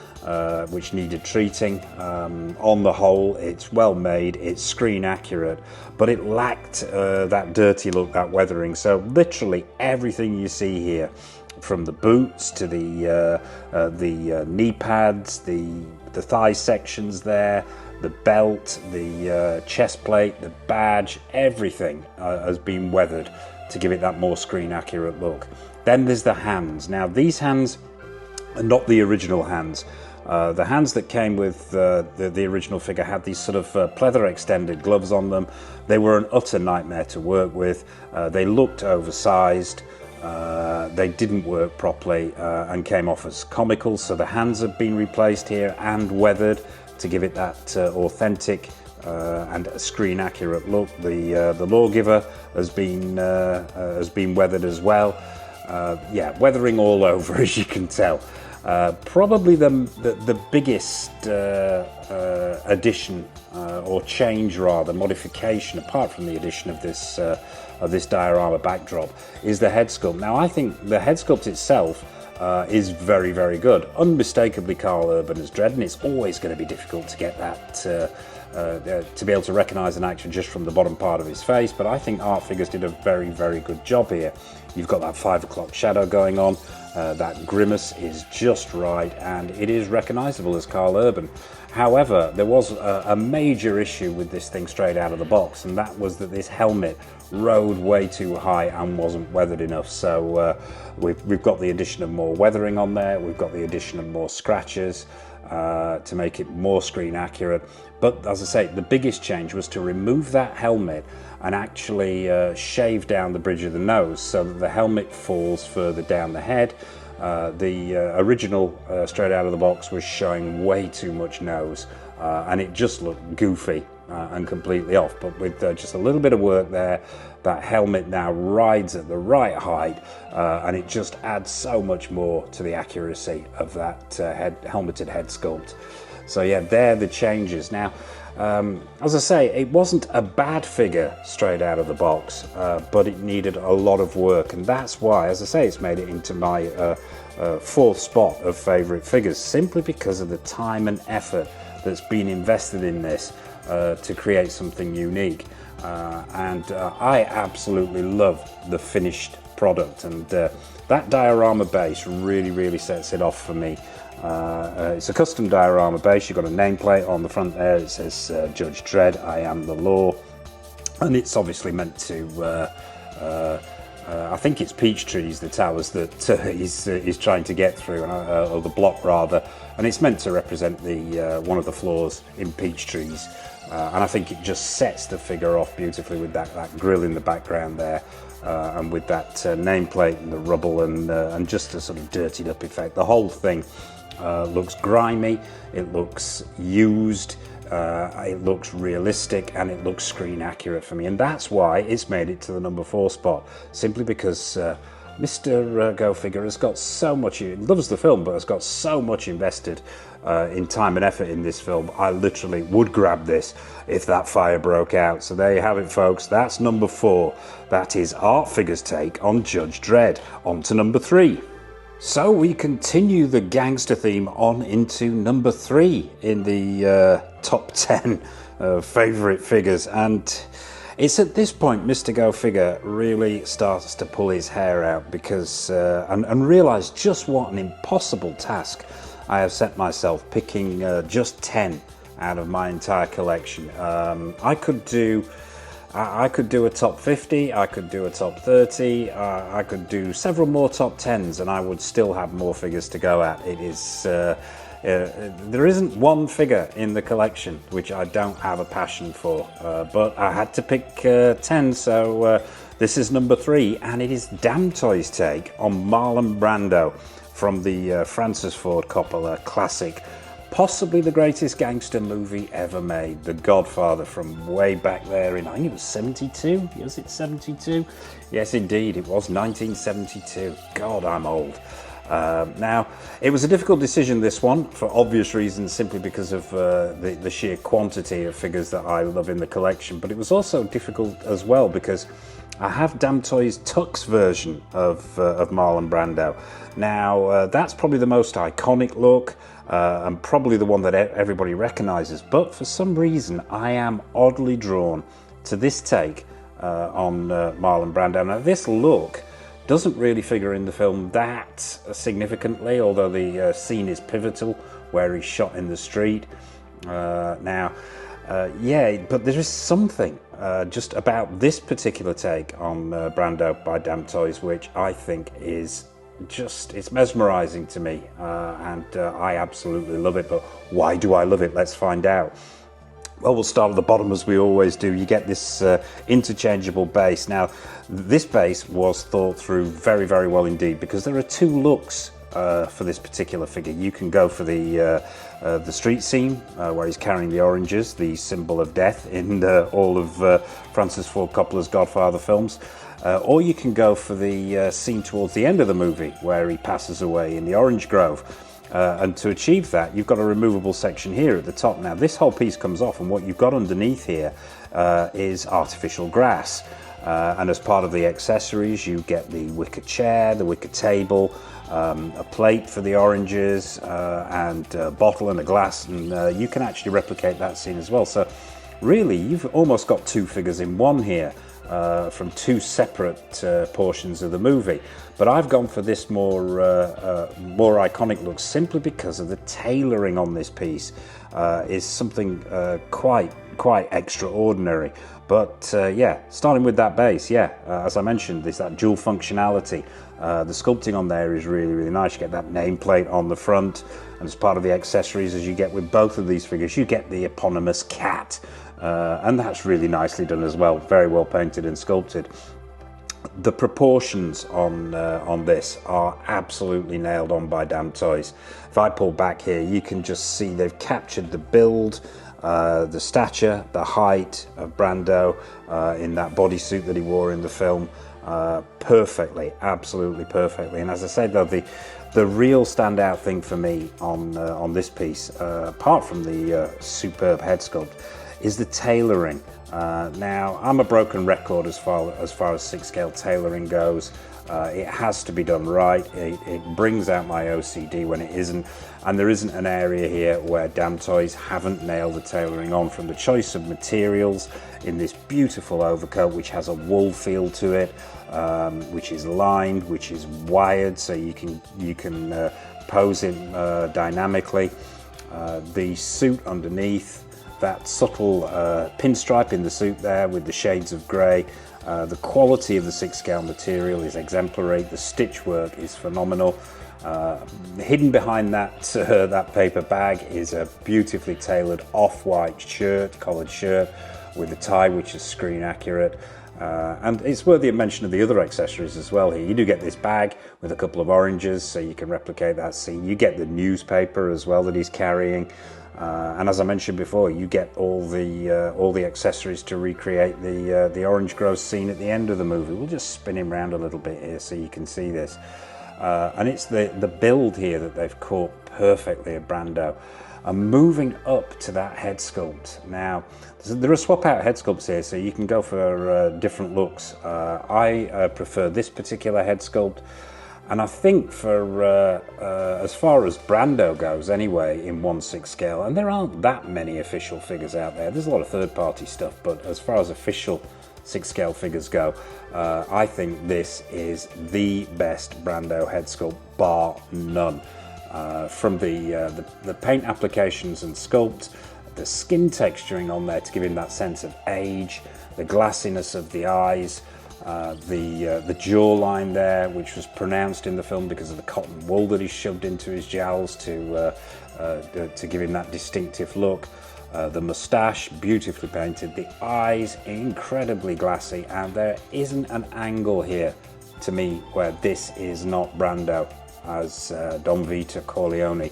which needed treating, on the whole, it's well made, it's screen accurate, but it lacked that dirty look, that weathering. So literally everything you see here, from the boots to the knee pads, the thigh sections there, the belt, the chest plate, the badge, everything has been weathered to give it that more screen accurate look. Then there's the hands. Now these hands are not the original hands. The hands that came with the original figure had these sort of pleather extended gloves on them. They were an utter nightmare to work with. They looked oversized. They didn't work properly and came off as comical. So the hands have been replaced here and weathered to give it that authentic and screen accurate look. The lawgiver has been weathered as well. Yeah, weathering all over, as you can tell. Probably the biggest addition or change, rather, modification, apart from the addition of this diorama backdrop, is the head sculpt. Now, I think the head sculpt itself is very, very good. Unmistakably Karl Urban as Dredd, and it's always going to be difficult to get that to be able to recognise an actor just from the bottom part of his face, but I think Art Figures did a very, very good job here. You've got that 5 o'clock shadow going on, that grimace is just right, and it is recognisable as Karl Urban. However, there was a major issue with this thing straight out of the box, and that was that this helmet rode way too high and wasn't weathered enough. So we've got the addition of more weathering on there, we've got the addition of more scratches to make it more screen accurate. But as I say, the biggest change was to remove that helmet and actually shave down the bridge of the nose so that the helmet falls further down the head. The original straight out of the box was showing way too much nose, and it just looked goofy and completely off. But with just a little bit of work there, that helmet now rides at the right height, and it just adds so much more to the accuracy of that helmeted head sculpt. So yeah, they're the changes. Now, as I say, it wasn't a bad figure straight out of the box, but it needed a lot of work, and that's why, as I say, it's made it into my fourth spot of favourite figures, simply because of the time and effort that's been invested in this to create something unique. I absolutely love the finished product, and that diorama base really sets it off for me. It's a custom diorama base. You've got a nameplate on the front there. It says Judge Dredd, I am the law, and it's obviously meant to I think it's peach trees, the towers that he's trying to get through, or the block rather, and it's meant to represent the one of the floors in peach trees, and I think it just sets the figure off beautifully with that grill in the background there, and with that nameplate and the rubble and just a sort of dirtied up effect. The whole thing looks grimy, it looks used. It looks realistic, and it looks screen accurate for me, and that's why it's made it to the number 4 spot, simply because Mr. Go Figure has got so much, he loves the film, but has got so much invested in time and effort in this film. I literally would grab this if that fire broke out. So there you have it, folks. That's number 4. That is Art Figure's take on Judge Dredd. On to number 3. So we continue the gangster theme on into number 3 in the top 10 favourite figures, and it's at this point Mr. Go Figure really starts to pull his hair out, because and realise just what an impossible task I have set myself, picking just 10 out of my entire collection. I could do a top 50, I could do a top 30, I could do several more top 10s, and I would still have more figures to go at. It is, there isn't one figure in the collection which I don't have a passion for, but I had to pick 10, so this is number 3, and it is Damtoys' take on Marlon Brando from the Francis Ford Coppola classic. Possibly the greatest gangster movie ever made, The Godfather, from way back there in, I think it was 72? Was it 72? Yes, indeed, it was 1972. God, I'm old. Now, it was a difficult decision, this one, for obvious reasons, simply because of the sheer quantity of figures that I love in the collection, but it was also difficult as well because I have Damtoys' Tux version of Marlon Brando. Now, that's probably the most iconic look, and probably the one that everybody recognises, but for some reason I am oddly drawn to this take on Marlon Brando. Now, this look doesn't really figure in the film that significantly, although the scene is pivotal where he's shot in the street. Yeah, but there is something just about this particular take on Brando by Damtoys which I think is just, it's mesmerizing to me, and I absolutely love it. But why do I love it? Let's find out. Well, we'll start at the bottom as we always do. You get this interchangeable base. Now, this base was thought through very well indeed, because there are 2 looks for this particular figure. You can go for the street scene where he's carrying the oranges, the symbol of death in all of Francis Ford Coppola's Godfather films. Or you can go for the scene towards the end of the movie where he passes away in the orange grove. And to achieve that, you've got a removable section here at the top. Now, this whole piece comes off, and what you've got underneath here is artificial grass. And as part of the accessories, you get the wicker chair, the wicker table, a plate for the oranges, and a bottle and a glass, and you can actually replicate that scene as well. So really, you've almost got 2 figures in one here. From 2 separate portions of the movie, but I've gone for this more iconic look simply because of the tailoring on this piece is something quite extraordinary. But yeah, starting with that base, yeah, as I mentioned, there's that dual functionality. The sculpting on there is really nice. You get that nameplate on the front, and as part of the accessories, as you get with both of these figures, you get the eponymous cat. And that's really nicely done as well, very well painted and sculpted. The proportions on this are absolutely nailed on by Damtoys. If I pull back here, you can just see they've captured the build, the stature, the height of Brando in that bodysuit that he wore in the film perfectly, absolutely perfectly. And as I said, though, the real standout thing for me on this piece, apart from the superb head sculpt, is the tailoring. Now, I'm a broken record as far as 6 scale tailoring goes. It has to be done right. It brings out my OCD when it isn't, and there isn't an area here where Damtoys haven't nailed the tailoring on, from the choice of materials in this beautiful overcoat, which has a wool feel to it, which is lined, which is wired, so you can pose it dynamically. The suit underneath, that subtle pinstripe in the suit there with the shades of grey. The quality of the 6-scale material is exemplary. The stitch work is phenomenal. Hidden behind that that paper bag is a beautifully tailored off-white shirt, collared shirt, with a tie which is screen accurate. And it's worthy of mention of the other accessories as well here. You do get this bag with a couple of oranges, so you can replicate that scene. You get the newspaper as well that he's carrying. And as I mentioned before, you get all the accessories to recreate the orange grows scene at the end of the movie. We'll just spin him around a little bit here so you can see this. And it's the build here that they've caught perfectly at Brando. And moving up to that head sculpt. Now, there are swap out head sculpts here, so you can go for different looks. I prefer this particular head sculpt. And I think for as far as Brando goes anyway, in 1/6 scale, and there aren't that many official figures out there. There's a lot of third-party stuff, but as far as official 6-scale figures go, I think this is the best Brando head sculpt, bar none. From the paint applications and sculpt, the skin texturing on there to give him that sense of age, the glassiness of the eyes, the jawline there, which was pronounced in the film because of the cotton wool that he shoved into his jowls to give him that distinctive look. The moustache, beautifully painted. The eyes, incredibly glassy, and there isn't an angle here, to me, where this is not Brando as Don Vito Corleone.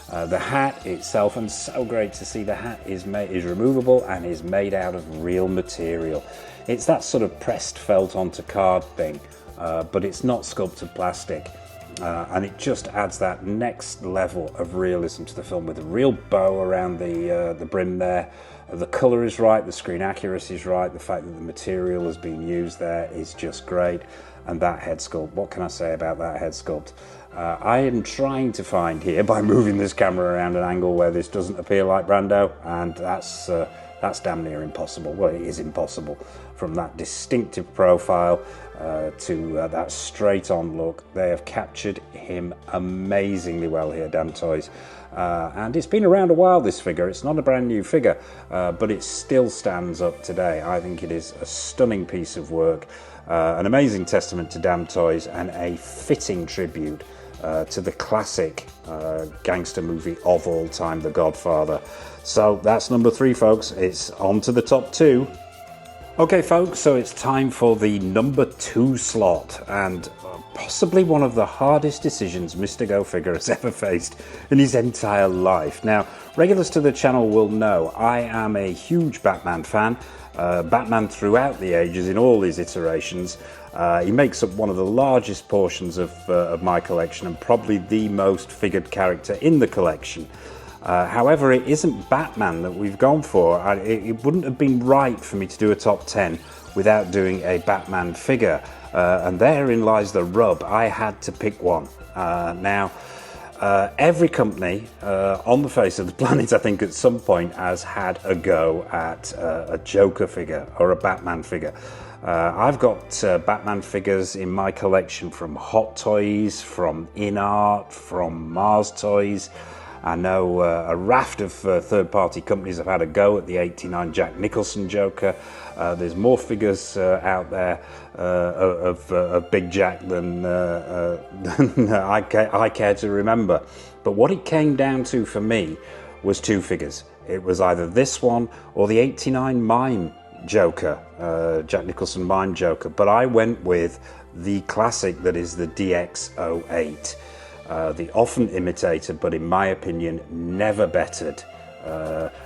The hat itself, and so great to see the hat is removable and is made out of real material. It's that sort of pressed felt onto card thing, but it's not sculpted plastic. And it just adds that next level of realism to the film, with a real bow around the brim there. The colour is right, the screen accuracy is right, the fact that the material has been used there is just great. And that head sculpt, what can I say about that head sculpt? I am trying to find here, by moving this camera around an angle where this doesn't appear like Brando, and that's damn near impossible. Well, it is impossible. From that distinctive profile to that straight-on look, they have captured him amazingly well here, Damtoys. And it's been around a while, this figure. It's not a brand new figure, but it still stands up today. I think it is a stunning piece of work, an amazing testament to Damtoys, and a fitting tribute to the classic gangster movie of all time, The Godfather. So that's number 3, folks. It's on to the top 2. Okay, folks, so it's time for the number 2 slot, and possibly one of the hardest decisions Mr. Go Figure has ever faced in his entire life. Now, regulars to the channel will know I am a huge Batman fan. Batman throughout the ages, in all his iterations. He makes up one of the largest portions of my collection, and probably the most figured character in the collection. However, it isn't Batman that we've gone for. It wouldn't have been right for me to do a top 10 without doing a Batman figure. And therein lies the rub. I had to pick one. Now, every company on the face of the planet, I think, at some point has had a go at a Joker figure or a Batman figure. I've got Batman figures in my collection from Hot Toys, from InArt, from Mars Toys. I know a raft of third-party companies have had a go at the '89 Jack Nicholson Joker. There's more figures out there of Big Jack than I care to remember. But what it came down to for me was 2 figures. It was either this one or the '89 Mime Joker, Jack Nicholson Mime Joker. But I went with the classic that is the DX08. The often imitated, but in my opinion, never bettered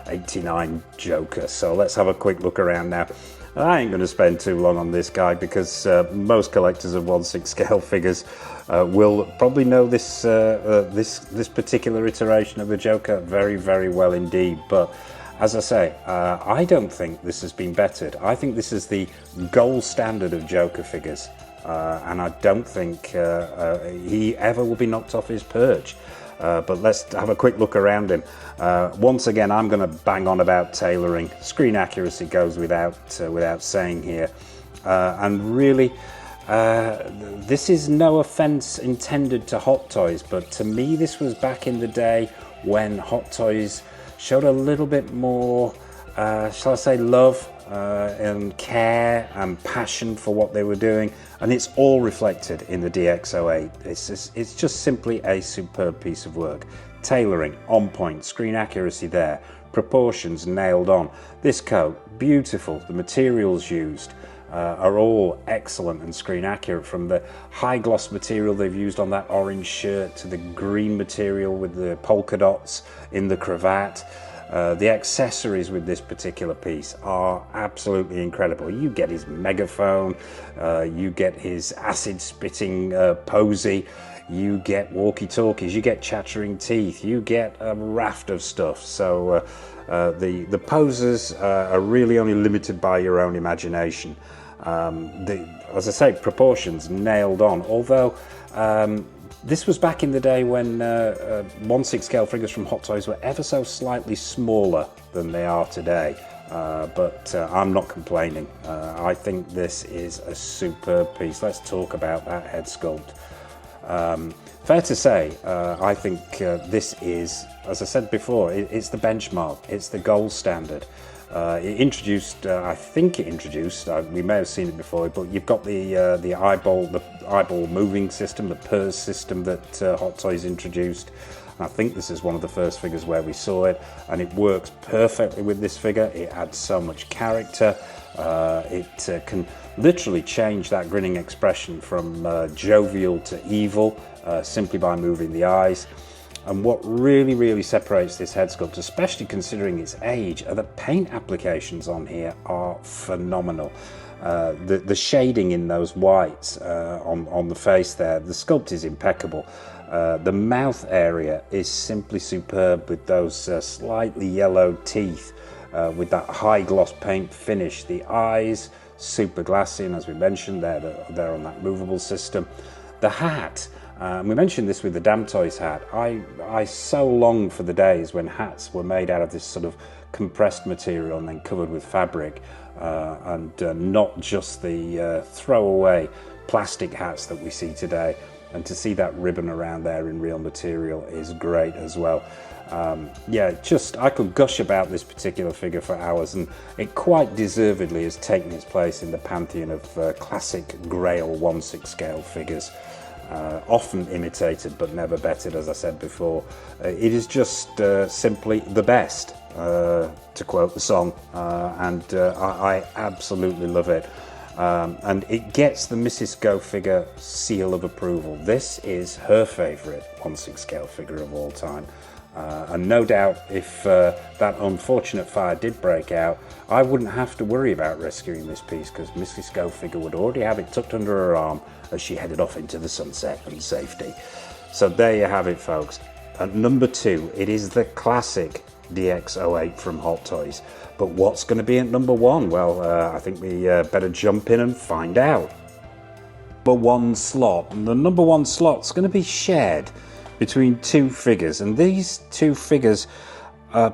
'89 Joker. So let's have a quick look around now. I ain't going to spend too long on this guy because most collectors of 1/6 scale figures will probably know this this particular iteration of the Joker very, very well indeed. But as I say, I don't think this has been bettered. I think this is the gold standard of Joker figures. and I don't think he ever will be knocked off his perch. But let's have a quick look around him. Once again, I'm going to bang on about tailoring. Screen accuracy goes without saying here, and really, this is no offense intended to Hot Toys, but to me this was back in the day when Hot Toys showed a little bit more, shall I say, love and care and passion for what they were doing, and it's all reflected in the DX08. It's just simply a superb piece of work. Tailoring on point, screen accuracy there, proportions nailed on. This coat, beautiful. The materials used are all excellent and screen accurate, from the high gloss material they've used on that orange shirt to the green material with the polka dots in the cravat. The accessories with this particular piece are absolutely incredible. You get his megaphone, you get his acid spitting posy, you get walkie-talkies, you get chattering teeth, you get a raft of stuff. So the poses are really only limited by your own imagination. As I say, proportions nailed on, although this was back in the day when 1/6 scale figures from Hot Toys were ever so slightly smaller than they are today. But I'm not complaining. I think this is a superb piece. Let's talk about that head sculpt. Fair to say, I think this is, as I said before, it's the benchmark, it's the gold standard. It introduced, I think it introduced, we may have seen it before, but you've got the eyeball moving system, the purse system that Hot Toys introduced. And I think this is one of the first figures where we saw it, and it works perfectly with this figure. It adds so much character. It can literally change that grinning expression from jovial to evil simply by moving the eyes. And what really separates this head sculpt, especially considering its age, are the paint applications on here are phenomenal. The shading in those whites on the face there, the sculpt is impeccable. The mouth area is simply superb with those slightly yellow teeth with that high gloss paint finish. The eyes, super glassy, and as we mentioned, they're on that movable system. The hat, we mentioned this with the Damtoys hat. I so long for the days when hats were made out of this sort of compressed material and then covered with fabric, and not just the throwaway plastic hats that we see today. And to see that ribbon around there in real material is great as well. Yeah, I could gush about this particular figure for hours, and it quite deservedly has taken its place in the pantheon of classic Grail 1/6 scale figures. Often imitated but never bettered, as I said before. It is just simply the best, to quote the song, and I absolutely love it. And it gets the Mrs. Go figure seal of approval. This is her favourite 1/6 scale figure of all time. And no doubt if that unfortunate fire did break out, I wouldn't have to worry about rescuing this piece, because Mrs. Go figure would already have it tucked under her arm as she headed off into the sunset and safety. So there you have it, folks. At number 2, it is the classic DX08 from Hot Toys. But what's going to be at number 1? Well, I think we better jump in and find out. Number 1 slot, and the number 1 slot's going to be shared between two figures, and these two figures,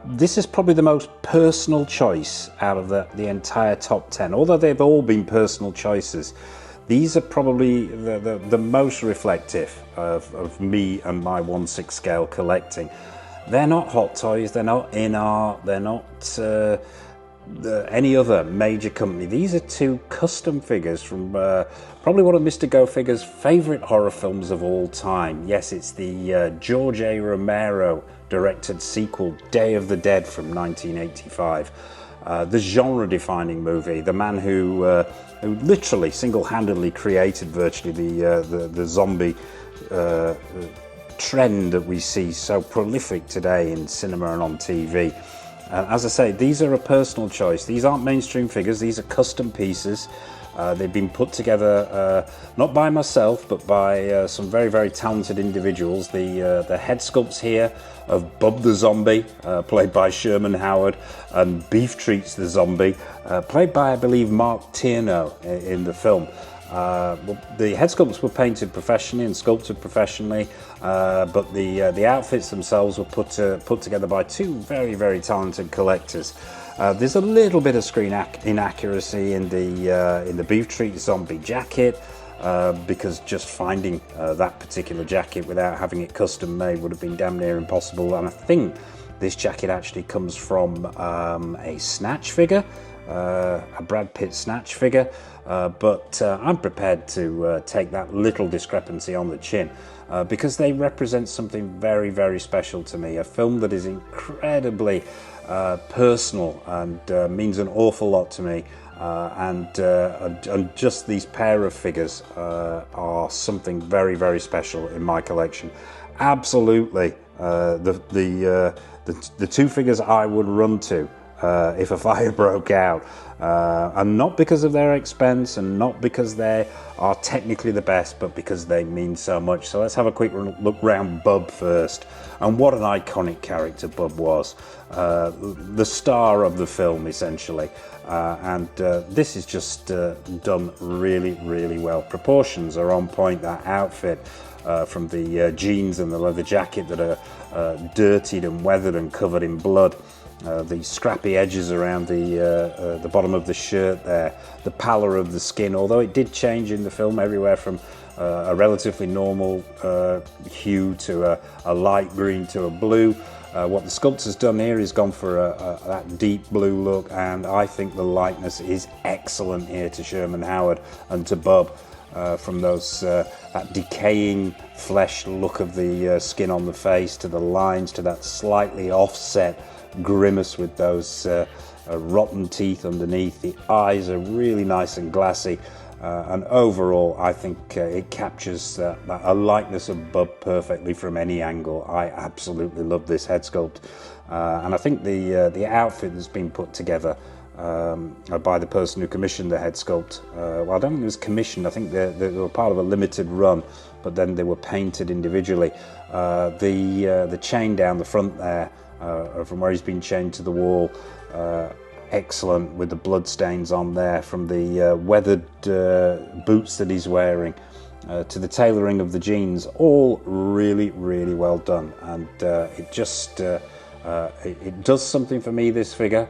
this is probably the most personal choice out of the entire top 10. Although they've all been personal choices, these are probably the most reflective of me and my 1/6 scale collecting. They're not Hot Toys, they're not InArt, they're not any other major company. These are two custom figures from probably one of Mr. Go Figure's favourite horror films of all time. Yes, it's the George A. Romero directed sequel, Day of the Dead from 1985. The genre-defining movie, the man who literally single-handedly created virtually the zombie trend that we see so prolific today in cinema and on TV. As I say, these are a personal choice. These aren't mainstream figures, these are custom pieces. They've been put together not by myself, but by some very talented individuals. The head sculpts here of Bub the Zombie, played by Sherman Howard, and Beef Treats the Zombie, played by, I believe, Mark Tierno in the film. Well, the head sculpts were painted professionally and sculpted professionally, but the outfits themselves were put together by two very, very talented collectors. There's a little bit of screen inaccuracy in the Beef Treat zombie jacket, because just finding that particular jacket without having it custom made would have been damn near impossible. And I think this jacket actually comes from a Snatch figure, a Brad Pitt Snatch figure, but I'm prepared to take that little discrepancy on the chin, because they represent something very, very special to me. A film that is incredibly personal and means an awful lot to me. And just these pair of figures are something very, very special in my collection. Absolutely, the two figures I would run to if a fire broke out, and not because of their expense and not because they are technically the best, but because they mean so much. So let's have a quick look round Bub first. And what an iconic character Bub was. The star of the film, essentially. And this is just done really, really well. Proportions are on point. That outfit, from the jeans and the leather jacket that are dirtied and weathered and covered in blood. The scrappy edges around the bottom of the shirt there, the pallor of the skin, although it did change in the film everywhere from a relatively normal hue to a light green to a blue. What the sculptor's done here is gone for that deep blue look, and I think the likeness is excellent here to Sherman Howard and to Bub. From those that decaying flesh look of the skin on the face, to the lines, to that slightly offset grimace with those rotten teeth underneath. The eyes are really nice and glassy, and overall I think it captures a likeness of Bub perfectly from any angle. I absolutely love this head sculpt, and I think the outfit that's been put together by the person who commissioned the head sculpt, well, I don't think it was commissioned, I think they were part of a limited run, but then they were painted individually. The chain down the front there, from where he's been chained to the wall, excellent, with the blood stains on there, from the weathered boots that he's wearing to the tailoring of the jeans, all really, really well done. And it just it does something for me, this figure,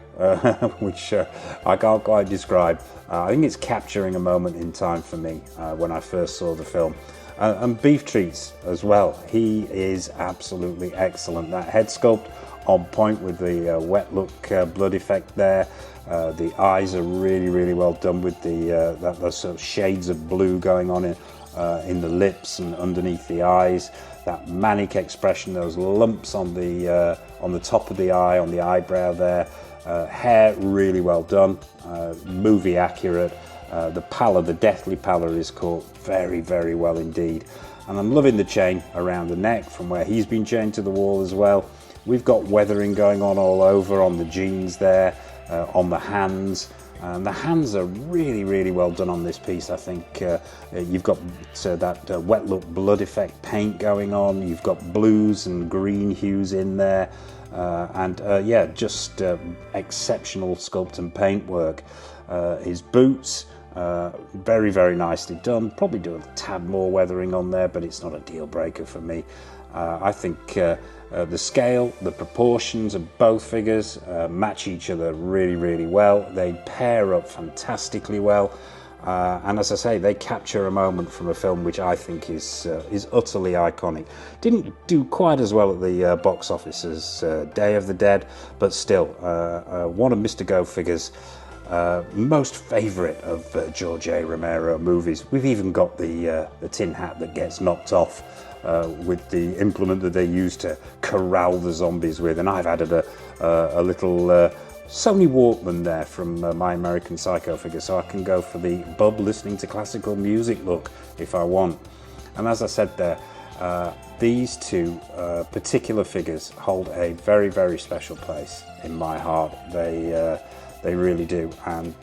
which I can't quite describe. I think it's capturing a moment in time for me when I first saw the film. And Beef Treats as well, he is absolutely excellent. That head sculpt on point with the wet look blood effect there. The eyes are really, really well done with those sort of shades of blue going on in the lips and underneath the eyes. That manic expression, those lumps on the top of the eye, on the eyebrow there. Hair really well done, movie accurate. The pallor, the deathly pallor, is caught very, very well indeed. And I'm loving the chain around the neck from where he's been chained to the wall as well. We've got weathering going on all over, on the jeans there, on the hands. And the hands are really, really well done on this piece. I think you've got that wet look blood effect paint going on. You've got blues and green hues in there. Yeah, just exceptional sculpt and paint work. His boots, very, very nicely done. Probably do a tad more weathering on there, but it's not a deal breaker for me. I think the scale, the proportions of both figures match each other really, really well. They pair up fantastically well, and as I say, they capture a moment from a film which I think is utterly iconic. Didn't do quite as well at the box office as Day of the Dead, but still one of Mr. Go Figure's most favourite of George A. Romero movies. We've even got the tin hat that gets knocked off with the implement that they use to corral the zombies with, and I've added a little Sony Walkman there from My American Psycho figure, so I can go for the Bub listening to classical music look if I want. And as I said there, these two particular figures hold a very, very special place in my heart. They really do, and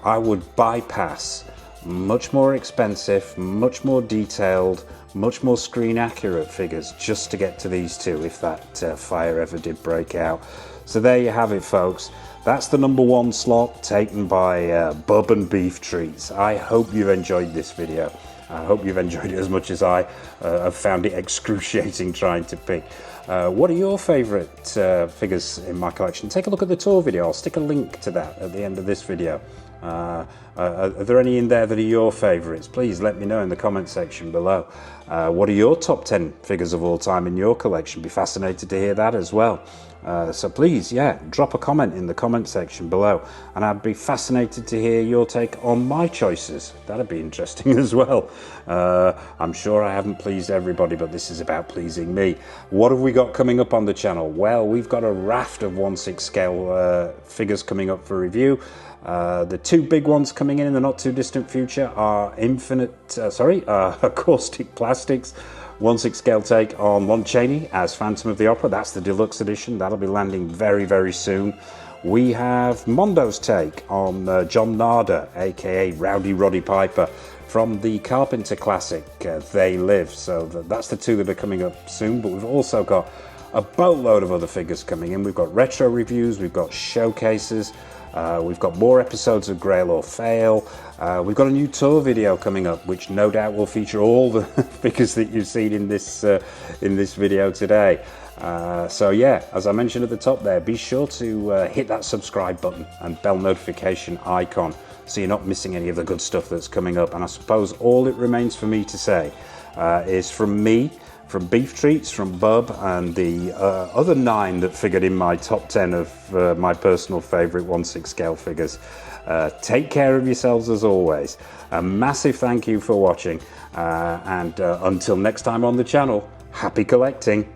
I would bypass much more expensive, much more detailed, much more screen accurate figures just to get to these two if that fire ever did break out. So there you have it, folks. That's the number one slot taken by Bub and Beef Treats. I hope you've enjoyed this video. I hope you've enjoyed it as much as I have found it excruciating trying to pick. What are your favourite figures in my collection? Take a look at the tour video. I'll stick a link to that at the end of this video. Are there any in there that are your favourites? Please let me know in the comment section below. What are your top 10 figures of all time in your collection? Be fascinated to hear that as well. So please, yeah, drop a comment in the comment section below, and I'd be fascinated to hear your take on my choices. That'd be interesting as well. I'm sure I haven't pleased everybody, but this is about pleasing me. What have we got coming up on the channel? Well, we've got a raft of 1/6 scale figures coming up for review. The two big ones coming in the not too distant future are Acoustic Plastics 1/6 scale take on Lon Chaney as Phantom of the Opera. That's the deluxe edition. That'll be landing very, very soon. We have Mondo's take on John Narder, aka Rowdy Roddy Piper, from the Carpenter classic They Live. So that's the two that are coming up soon, but we've also got a boatload of other figures coming in. We've got retro reviews, we've got showcases, we've got more episodes of Grail or Fail. We've got a new tour video coming up, which no doubt will feature all the figures that you've seen in this video today. So yeah, as I mentioned at the top there, be sure to hit that subscribe button and bell notification icon so you're not missing any of the good stuff that's coming up. And I suppose all it remains for me to say is from me, from Beef Treats, from Bub, and the other 9 that figured in my top 10 of my personal favourite 1/6 scale figures. Take care of yourselves as always. A massive thank you for watching, and until next time on the channel, happy collecting.